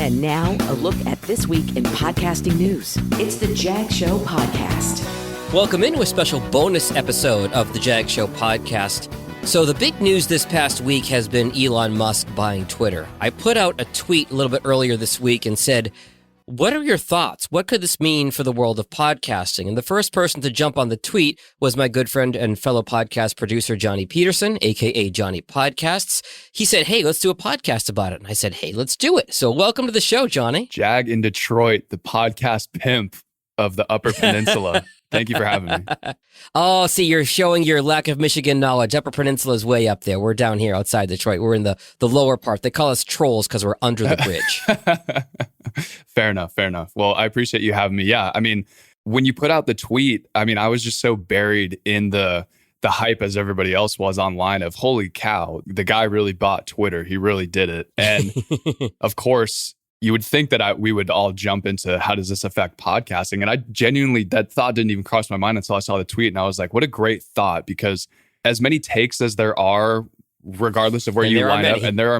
And now, a look at this week in podcasting news. It's the Jag Show Podcast. Welcome into a special bonus episode of the Jag Show Podcast. So the big news this past week has been Elon Musk buying Twitter. I put out a tweet a little bit earlier this week and said, what are your thoughts? What could this mean for the world of podcasting? And the first person to jump on the tweet was my good friend and fellow podcast producer, Johnny Peterson, a.k.a. Johnny Podcasts. He said, hey, let's do a podcast about it. And I said, hey, let's do it. So welcome to the show, Johnny. Jag in Detroit, the podcast pimp of the Upper Peninsula. Thank you for having me. Oh, see, you're showing your lack of Michigan knowledge. Upper Peninsula is way up there. We're down here outside Detroit. We're in the lower part. They call us trolls because we're under the bridge. Fair enough. Well, I appreciate you having me. Yeah, I mean, when you put out the tweet, I mean, I was just so buried in the hype as everybody else was online of, holy cow, the guy really bought Twitter. He really did it. And of course, you would think that we would all jump into how does this affect podcasting? And I genuinely, that thought didn't even cross my mind until I saw the tweet. And I was like, what a great thought, because as many takes as there are, regardless of where you line up, and there are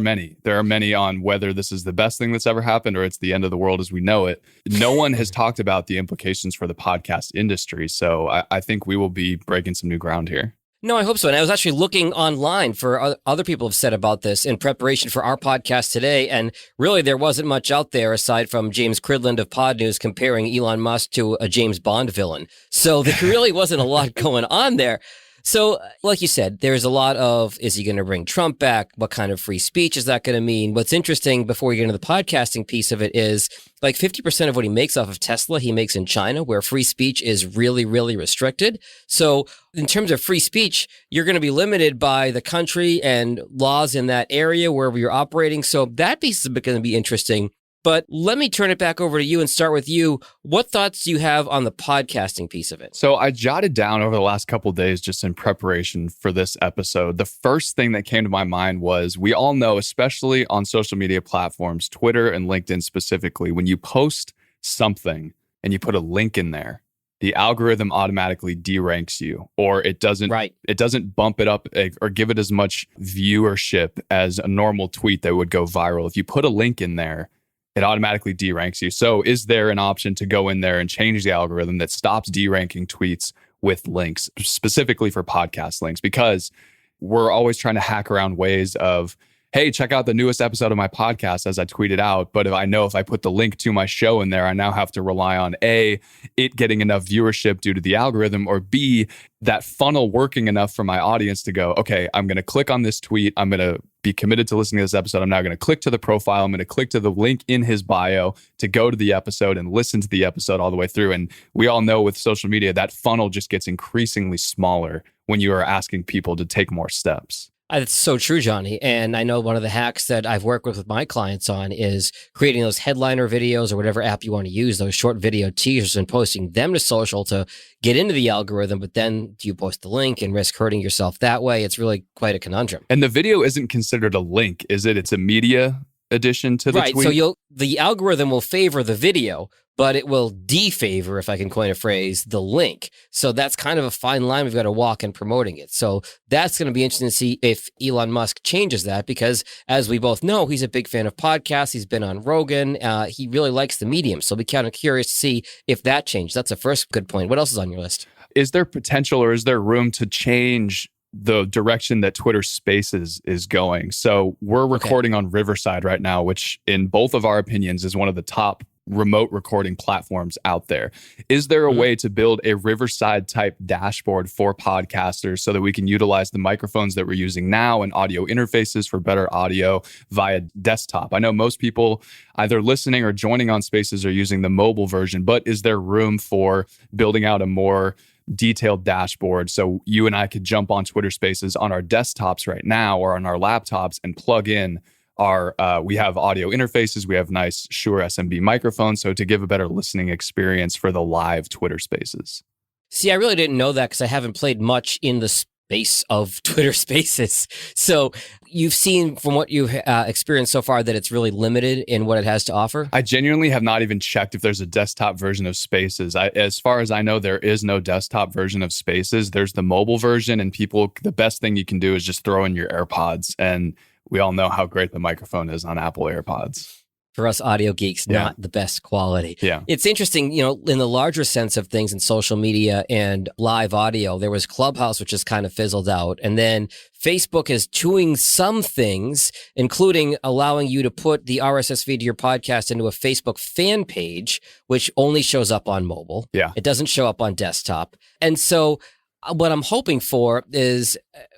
many on whether this is the best thing that's ever happened or it's the end of the world as we know it. No one has talked about the implications for the podcast industry. So I think we will be breaking some new ground here. No, I hope so. And I was actually looking online for other people have said about this in preparation for our podcast today. And really, there wasn't much out there aside from James Cridland of Pod News comparing Elon Musk to a James Bond villain. So there really wasn't a lot going on there. So like you said, there's a lot of, is he going to bring Trump back? What kind of free speech is that going to mean? What's interesting before we get into the podcasting piece of it is like 50% of what he makes off of Tesla, he makes in China, where free speech is really, really restricted. So in terms of free speech, you're going to be limited by the country and laws in that area wherever you're operating. So that piece is going to be interesting. But let me turn it back over to you and start with you. What thoughts do you have on the podcasting piece of it? So I jotted down over the last couple of days just in preparation for this episode. The first thing that came to my mind was we all know, especially on social media platforms, Twitter and LinkedIn specifically, when you post something and you put a link in there, the algorithm automatically deranks you, or it doesn't bump it up or give it as much viewership as a normal tweet that would go viral. If you put a link in there, it automatically deranks you. So is there an option to go in there and change the algorithm that stops deranking tweets with links, specifically for podcast links? Because we're always trying to hack around ways of, hey, check out the newest episode of my podcast as I tweeted out. But if I put the link to my show in there, I now have to rely on A, it getting enough viewership due to the algorithm, or B, that funnel working enough for my audience to go, okay, I'm going to click on this tweet. I'm going to be committed to listening to this episode. I'm now going to click to the profile. I'm going to click to the link in his bio to go to the episode and listen to the episode all the way through. And we all know with social media, that funnel just gets increasingly smaller when you are asking people to take more steps. That's so true, Johnny. And I know one of the hacks that I've worked with my clients on is creating those headliner videos or whatever app you want to use, those short video teasers, and posting them to social to get into the algorithm. But then do you post the link and risk hurting yourself that way? It's really quite a conundrum. And the video isn't considered a link, is it? It's a media addition to the tweet? Right. So the algorithm will favor the video, but it will defavor, if I can coin a phrase, the link. So that's kind of a fine line we've got to walk in promoting it. So that's going to be interesting to see if Elon Musk changes that, because as we both know, he's a big fan of podcasts. He's been on Rogan. He really likes the medium. So I'll be kind of curious to see if that changes. That's the first good point. What else is on your list? Is there potential or is there room to change the direction that Twitter Spaces is going? So we're recording on Riverside right now, which in both of our opinions is one of the top remote recording platforms out there. Is there a way to build a Riverside type dashboard for podcasters so that we can utilize the microphones that we're using now and audio interfaces for better audio via desktop? I know most people either listening or joining on Spaces are using the mobile version, but is there room for building out a more detailed dashboard so you and I could jump on Twitter Spaces on our desktops right now or on our laptops and plug in we have audio interfaces, we have nice Shure SMB microphones, so to give a better listening experience for the live Twitter Spaces. See, I really didn't know that because I haven't played much in the space of Twitter Spaces. So you've seen from what you've experienced so far that it's really limited in what it has to offer? I genuinely have not even checked if there's a desktop version of Spaces. As far as I know, there is no desktop version of Spaces. There's the mobile version, and the best thing you can do is just throw in your AirPods, and we all know how great the microphone is on Apple AirPods. For us audio geeks, not the best quality. Yeah. It's interesting, in the larger sense of things in social media and live audio, there was Clubhouse, which has kind of fizzled out. And then Facebook is doing some things, including allowing you to put the RSS feed to your podcast into a Facebook fan page, which only shows up on mobile. Yeah. It doesn't show up on desktop. And so what I'm hoping for is,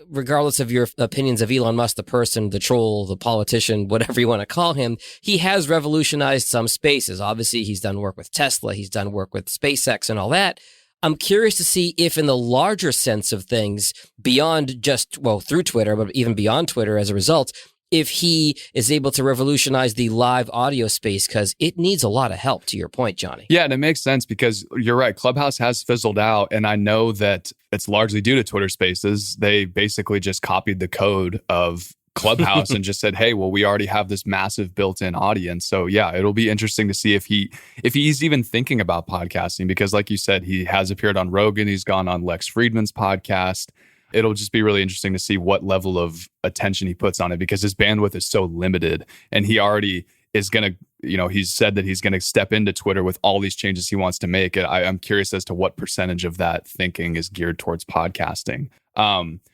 regardless of your opinions of Elon Musk, the person, the troll, the politician, whatever you want to call him, he has revolutionized some spaces. Obviously, he's done work with Tesla. He's done work with SpaceX and all that. I'm curious to see if in the larger sense of things, beyond just, through Twitter, but even beyond Twitter as a result, if he is able to revolutionize the live audio space, because it needs a lot of help, to your point, Johnny. Yeah, and it makes sense because you're right. Clubhouse has fizzled out, and I know that it's largely due to Twitter Spaces. They basically just copied the code of Clubhouse and just said, hey, well, we already have this massive built-in audience. So yeah, it'll be interesting to see if he's even thinking about podcasting, because like you said, he has appeared on Rogan. He's gone on Lex Friedman's podcast. It'll just be really interesting to see what level of attention he puts on it, because his bandwidth is so limited, and he already is going to, he's said that he's going to step into Twitter with all these changes he wants to make. I'm curious as to what percentage of that thinking is geared towards podcasting.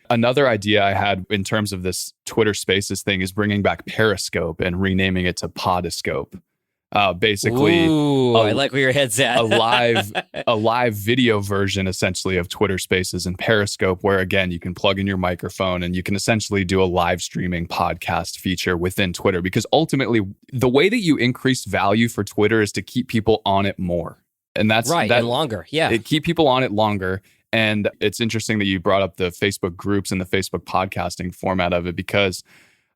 Another idea I had in terms of this Twitter Spaces thing is bringing back Periscope and renaming it to Podiscope. Basically, I like where your head's at. a live video version, essentially, of Twitter Spaces and Periscope, where again you can plug in your microphone and you can essentially do a live streaming podcast feature within Twitter. Because ultimately, the way that you increase value for Twitter is to keep people on it more, and that's right, and longer. Yeah, keep people on it longer. And it's interesting that you brought up the Facebook groups and the Facebook podcasting format of it, because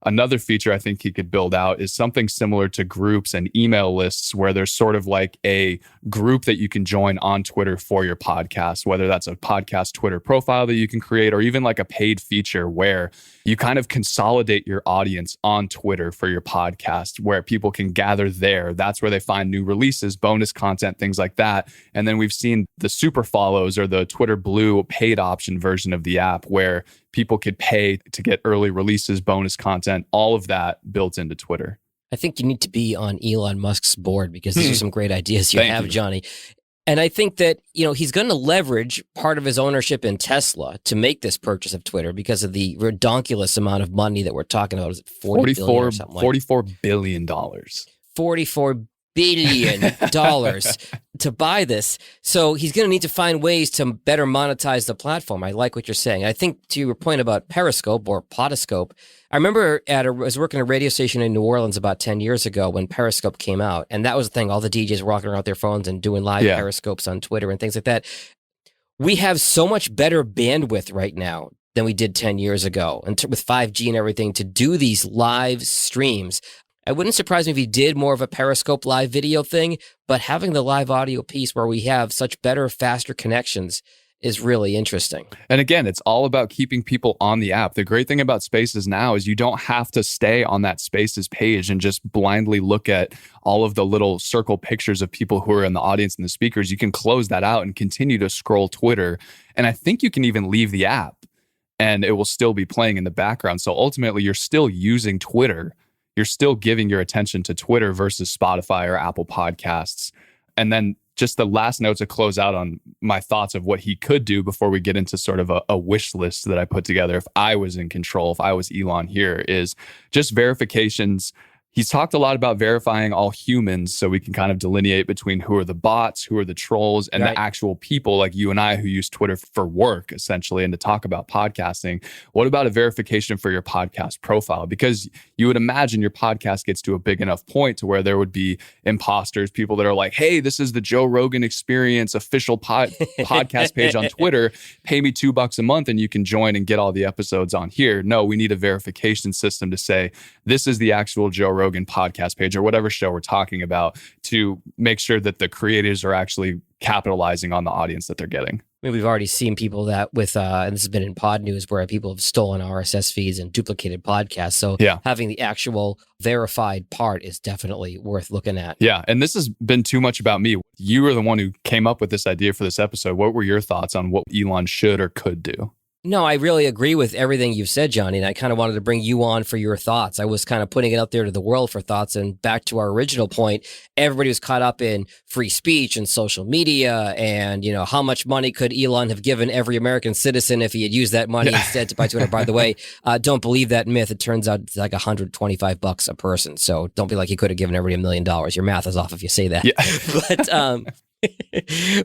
another feature I think he could build out is something similar to groups and email lists, where there's sort of like a group that you can join on Twitter for your podcast, whether that's a podcast Twitter profile that you can create, or even like a paid feature where you kind of consolidate your audience on Twitter for your podcast, where people can gather there. That's where they find new releases, bonus content, things like that. And then we've seen the super follows, or the Twitter Blue paid option version of the app, where people could pay to get early releases, bonus content, all of that built into Twitter. I think you need to be on Elon Musk's board, because these are some great ideas you have, Johnny. And I think that, he's going to leverage part of his ownership in Tesla to make this purchase of Twitter, because of the redonkulous amount of money that we're talking about. Is it $44 billion or something? $44 billion. $44 billion to buy this. So he's going to need to find ways to better monetize the platform. I like what you're saying. I think to your point about Periscope or Podiscope, I remember I was working at a radio station in New Orleans about 10 years ago when Periscope came out. And that was the thing. All the DJs were walking around with their phones and doing live Periscopes on Twitter and things like that. We have so much better bandwidth right now than we did 10 years ago, and with 5G and everything, to do these live streams. It wouldn't surprise me if he did more of a Periscope live video thing, but having the live audio piece where we have such better, faster connections is really interesting. And again, it's all about keeping people on the app. The great thing about Spaces now is you don't have to stay on that Spaces page and just blindly look at all of the little circle pictures of people who are in the audience and the speakers. You can close that out and continue to scroll Twitter. And I think you can even leave the app and it will still be playing in the background. So ultimately, you're still using Twitter. You're still giving your attention to Twitter versus Spotify or Apple Podcasts. And then just the last note to close out on my thoughts of what he could do before we get into sort of a wish list that I put together if I was in control, if I was Elon here, is just verifications. He's talked a lot about verifying all humans so we can kind of delineate between who are the bots, who are the trolls, and the actual people like you and I who use Twitter for work, essentially, and to talk about podcasting. What about a verification for your podcast profile? Because you would imagine your podcast gets to a big enough point to where there would be imposters, people that are like, hey, this is the Joe Rogan Experience official podcast page on Twitter. Pay me $2 a month and you can join and get all the episodes on here. No, we need a verification system to say, this is the actual Joe Rogan podcast page or whatever show we're talking about, to make sure that the creators are actually capitalizing on the audience that they're getting. I mean, we've already seen people that with, and this has been in pod news, where people have stolen RSS feeds and duplicated podcasts. So having the actual verified part is definitely worth looking at. Yeah. And this has been too much about me. You were the one who came up with this idea for this episode. What were your thoughts on what Elon should or could do? No, I really agree with everything you've said, Johnny, and I kind of wanted to bring you on for your thoughts. I was kind of putting it out there to the world for thoughts, and back to our original point, everybody was caught up in free speech and social media and, how much money could Elon have given every American citizen if he had used that money instead to buy Twitter. By the way, don't believe that myth. It turns out it's like $125 a person. So don't be like he could have given everybody $1 million. Your math is off if you say that. Yeah. But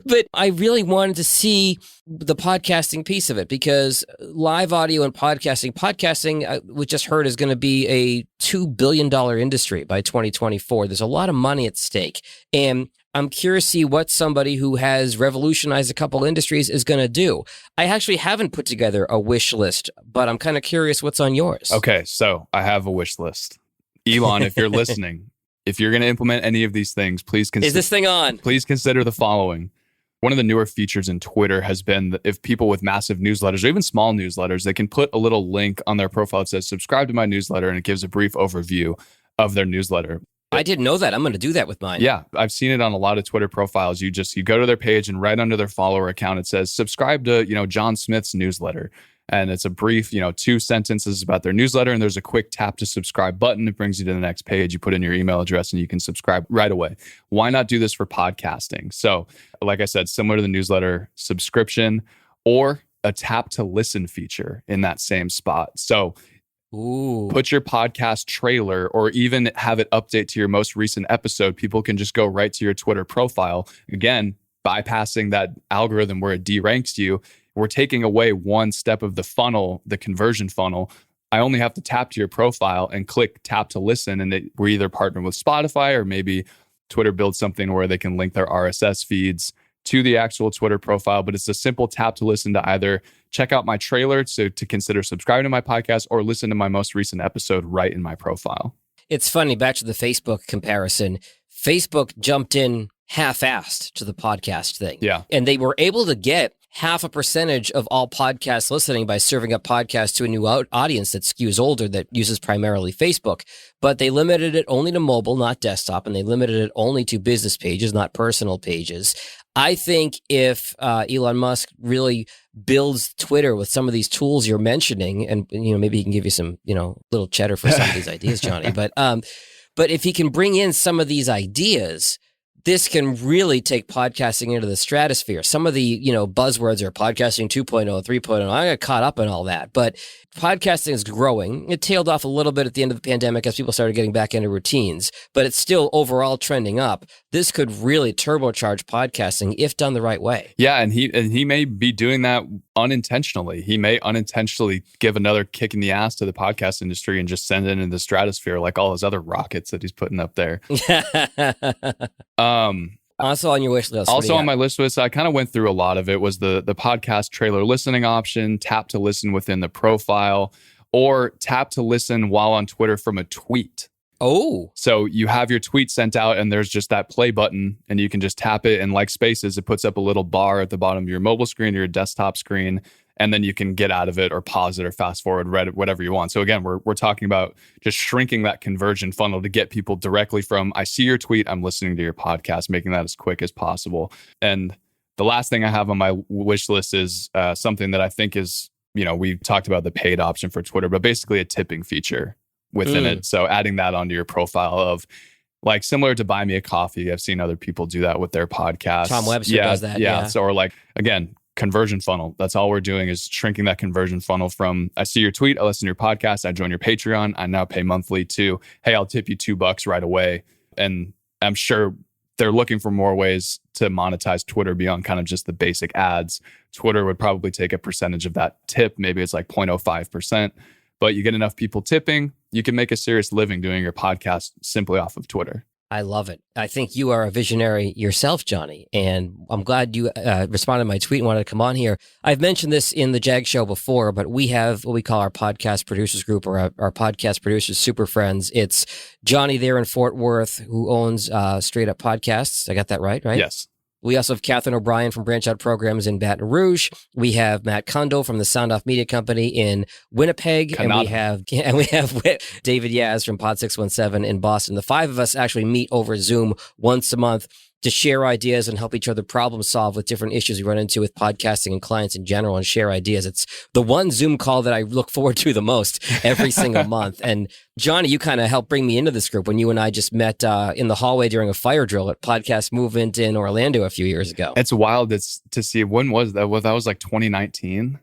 but I really wanted to see the podcasting piece of it because live audio and podcasting, we just heard, is going to be a $2 billion industry by 2024. There's a lot of money at stake. And I'm curious to see what somebody who has revolutionized a couple industries is going to do. I actually haven't put together a wish list, but I'm kind of curious what's on yours. Okay, so I have a wish list. Elon, if you're listening, if you're going to implement any of these things, please consider. Is this thing on? Please consider the following. One of the newer features in Twitter has been that if people with massive newsletters or even small newsletters, they can put a little link on their profile that says subscribe to my newsletter, and it gives a brief overview of their newsletter. I didn't know that. I'm going to do that with mine. Yeah, I've seen it on a lot of Twitter profiles. You go to their page, and right under their follower account, it says subscribe to, John Smith's newsletter. And it's a brief, 2 sentences about their newsletter. And there's a quick tap to subscribe button. It brings you to the next page. You put in your email address and you can subscribe right away. Why not do this for podcasting? So like I said, similar to the newsletter subscription or a tap to listen feature in that same spot. So put your podcast trailer or even have it update to your most recent episode. People can just go right to your Twitter profile. Again, bypassing that algorithm where it deranks you. We're taking away one step of the funnel, the conversion funnel. I only have to tap to your profile and click tap to listen. And we're either partnered with Spotify or maybe Twitter builds something where they can link their RSS feeds to the actual Twitter profile. But it's a simple tap to listen to either check out my trailer to consider subscribing to my podcast or listen to my most recent episode right in my profile. It's funny, back to the Facebook comparison. Facebook jumped in half-assed to the podcast thing. Yeah. And they were able to get 0.5% of all podcast listening by serving up podcasts to a new audience that skews older, that uses primarily Facebook. But they limited it only to mobile, not desktop, and they limited it only to business pages, not personal pages. I think if Elon Musk really builds Twitter with some of these tools you're mentioning, and maybe he can give you some little cheddar for some of these ideas, Johnny. But if he can bring in some of these ideas, this can really take podcasting into the stratosphere. Some of the, buzzwords are podcasting 2.0, 3.0. I got caught up in all that, but podcasting is growing. It tailed off a little bit at the end of the pandemic as people started getting back into routines, but it's still overall trending up. This could really turbocharge podcasting if done the right way. Yeah, and he may be doing that unintentionally. He may unintentionally give another kick in the ass to the podcast industry and just send it into the stratosphere like all his other rockets that he's putting up there. Also on your wish list. Also on my list list, I kind of went through a lot of it, was the podcast trailer listening option, tap to listen within the profile, or tap to listen while on Twitter from a tweet. Oh. So you have your tweet sent out and there's just that play button and you can just tap it, and like Spaces, it puts up a little bar at the bottom of your mobile screen or your desktop screen. And then you can get out of it or pause it or fast forward, read it, whatever you want. So again, we're talking about just shrinking that conversion funnel to get people directly from, I see your tweet, I'm listening to your podcast, making that as quick as possible. And the last thing I have on my wish list is something that I think is, we talked about the paid option for Twitter, but basically a tipping feature within it. So adding that onto your profile of, like, similar to Buy Me a Coffee. I've seen other people do that with their podcasts. Tom Webster does that. Yeah. So, or like, again, conversion funnel. That's all we're doing, is shrinking that conversion funnel from, I see your tweet, I listen to your podcast, I join your Patreon, I now pay monthly, to, hey, I'll tip you $2 right away. And I'm sure they're looking for more ways to monetize Twitter beyond kind of just the basic ads. Twitter would probably take a percentage of that tip. Maybe it's like 0.05%, but you get enough people tipping, you can make a serious living doing your podcast simply off of Twitter. I love it. I think you are a visionary yourself, Johnny, and I'm glad you responded to my tweet and wanted to come on here. I've mentioned this in the Jag Show before, but we have what we call our podcast producers group, or our podcast producers super friends. It's Johnny there in Fort Worth, who owns Straight Up Podcasts. I got that right? Yes. We also have Catherine O'Brien from Branch Out Programs in Baton Rouge. We have Matt Kondo from the Sound Off Media Company in Winnipeg. And we have David Yaz from Pod 617 in Boston. The five of us actually meet over Zoom once a month to share ideas and help each other problem solve with different issues we run into with podcasting and clients in general and share ideas. It's the one Zoom call that I look forward to the most every single month. And Johnny, you kind of helped bring me into this group when you and I just met in the hallway during a fire drill at Podcast Movement in Orlando a few years ago. It's wild to see. When was that? Well, that was like 2019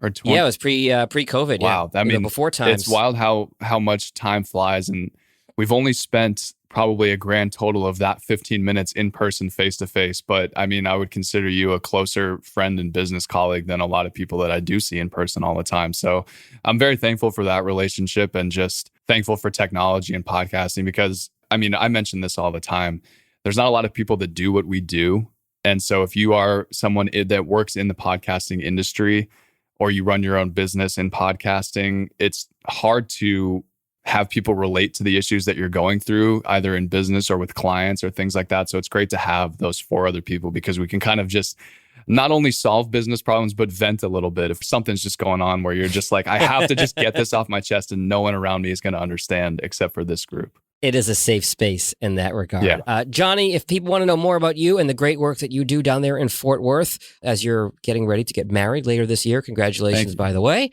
or 20. Yeah, it was pre-COVID. Wow. Yeah. I mean, before times. It's wild how much time flies. And we've only spent probably a grand total of that 15 minutes in person, face to face. But I mean, I would consider you a closer friend and business colleague than a lot of people that I do see in person all the time. So I'm very thankful for that relationship and just thankful for technology and podcasting because, I mean, I mention this all the time. There's not a lot of people that do what we do. And so if you are someone that works in the podcasting industry or you run your own business in podcasting, it's hard to have people relate to the issues that you're going through, either in business or with clients or things like that. So it's great to have those 4 other people because we can kind of just not only solve business problems, but vent a little bit. If something's just going on where you're just like, I have to just get this off my chest and no one around me is going to understand except for this group. It is a safe space in that regard. Yeah. Johnny, if people want to know more about you and the great work that you do down there in Fort Worth as you're getting ready to get married later this year, congratulations, by the way.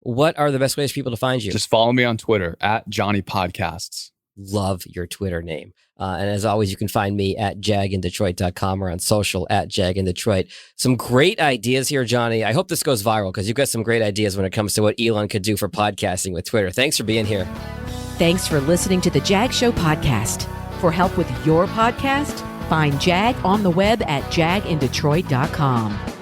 What are the best ways for people to find you? Just follow me on Twitter at Johnny Podcasts. Love your Twitter name. And as always, you can find me at jagindetroit.com or on social at jagindetroit. Some great ideas here, Johnny. I hope this goes viral because you've got some great ideas when it comes to what Elon could do for podcasting with Twitter. Thanks for being here. Thanks for listening to the Jag Show podcast. For help with your podcast, find Jag on the web at jagindetroit.com.